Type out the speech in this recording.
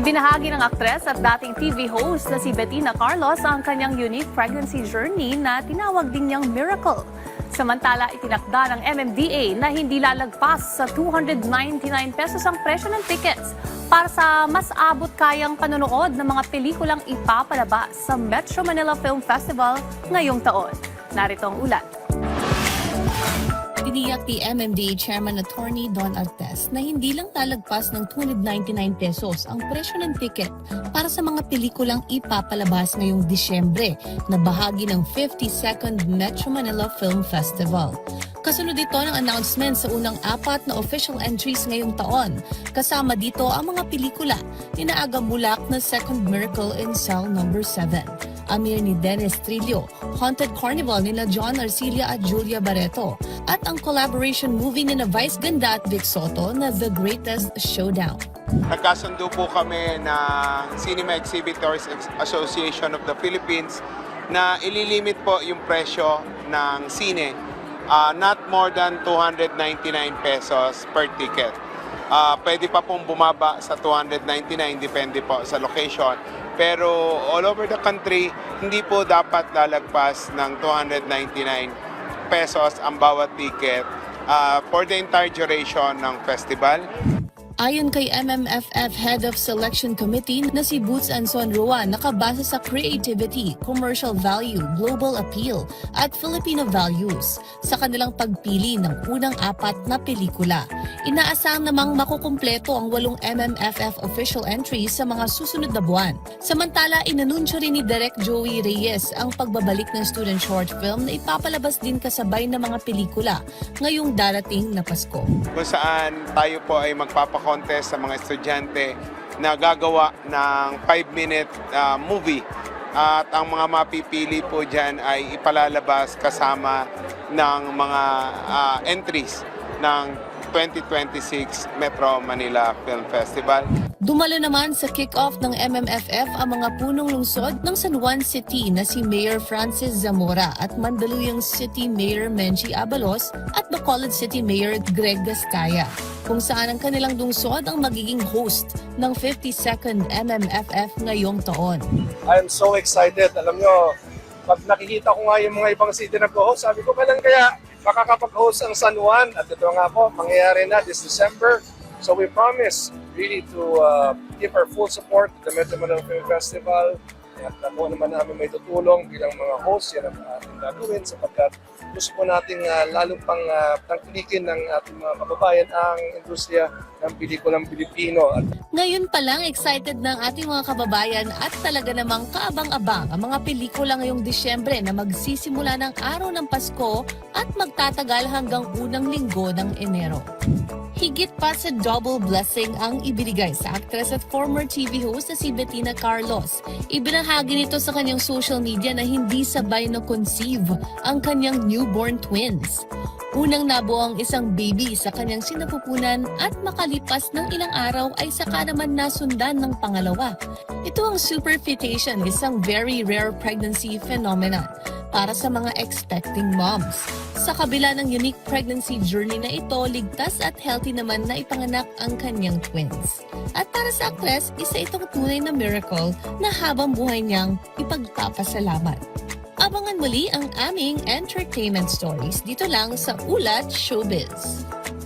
Ibinahagi ng aktres at dating TV host na si Bettina Carlos ang kanyang unique pregnancy journey na tinawag din niyang miracle. Samantala, itinakda ng MMDA na hindi lalagpas sa 299 pesos ang presyo ng tickets para sa mas abot kayang panonood ng mga pelikulang ipapalabas sa Metro Manila Film Festival ngayong taon. Narito ang ulat. Tiniyak ni MMDA Chairman Attorney Don Artes na hindi lang lalagpas ng 299 pesos ang presyo ng ticket para sa mga pelikulang ipapalabas ngayong Disyembre na bahagi ng 52nd Metro Manila Film Festival. Kasunod ito ng announcement sa unang 4 na official entries ngayong taon. Kasama dito ang mga pelikula ni Aga Mulak na Second Miracle in Cell No. 7. Amir ni Dennis Trillo, Haunted Carnival nila John Arcilia at Julia Barreto, at ang collaboration movie ni Vice Ganda at Vic Soto na The Greatest Showdown. Nagkasundo po kami ng Cinema Exhibitors Association of the Philippines na ililimit po yung presyo ng sine, not more than 299 pesos per ticket. Pwede pa pong bumaba sa 299, depende po sa location. Pero all over the country, hindi po dapat lalagpas ng 299 pesos ang bawat ticket for the entire duration ng festival. Ayon kay MMFF Head of Selection Committee na si Boots Anson Roa, nakabase sa creativity, commercial value, global appeal at Filipino values sa kanilang pagpili ng unang 4 na pelikula. Inaasahang namang makukumpleto ang 8 MMFF official entries sa mga susunod na buwan. Samantala, inanunsyo rin ni Direk Joey Reyes ang pagbabalik ng student short film na ipapalabas din kasabay ng mga pelikula ngayong darating na Pasko. Kung saan tayo po ay magpapakontest sa mga estudyante na gagawa ng 5-minute movie. At ang mga mapipili po dyan ay ipalalabas kasama ng mga entries ng 2026 Metro Manila Film Festival. Dumalo naman sa kick-off ng MMFF ang mga punong lungsod ng San Juan City na si Mayor Francis Zamora at Mandaluyong City Mayor Menchie Abalos at Bacolod City Mayor Greg Gascaya, kung saan ang kanilang lungsod ang magiging host ng 52nd MMFF ngayong taon. I'm so excited. Alam nyo, pag nakikita ko nga yung mga ibang city na co-host, sabi ko, kailan kaya makakapag-host ang San Juan? At ito nga po, mangyayari na this December. So we promise really to give our full support to the Metro Manila Film Festival. At ako naman namin may tutulong bilang mga host, yan ang ating gagawin sapagkat gusto po natin lalong pang tangkilikin ng ating mga kababayan ang industriya ng pelikulang Pilipino. Ngayon pa lang excited ng ating mga kababayan at talaga namang kaabang-abang ang mga pelikula ngayong Disyembre na magsisimula ng araw ng Pasko at magtatagal hanggang unang linggo ng Enero. Higit pa sa double blessing ang ibinigay sa actress at former TV host na si Bettina Carlos. Ibinahagi nito sa kanyang social media na hindi sabay na conceive ang kanyang newborn twins. Unang nabuo ang isang baby sa kanyang sinapupunan at makalipas ng ilang araw ay saka naman nasundan ng pangalawa. Ito ang superfetation, isang very rare pregnancy phenomenon para sa mga expecting moms. Sa kabila ng unique pregnancy journey na ito, ligtas at healthy naman na ipanganak ang kanyang twins. At para sa actress, isa itong tunay na miracle na habang buhay niyang ipagpapasalamat. Abangan muli ang aming entertainment stories dito lang sa Ulat Showbiz.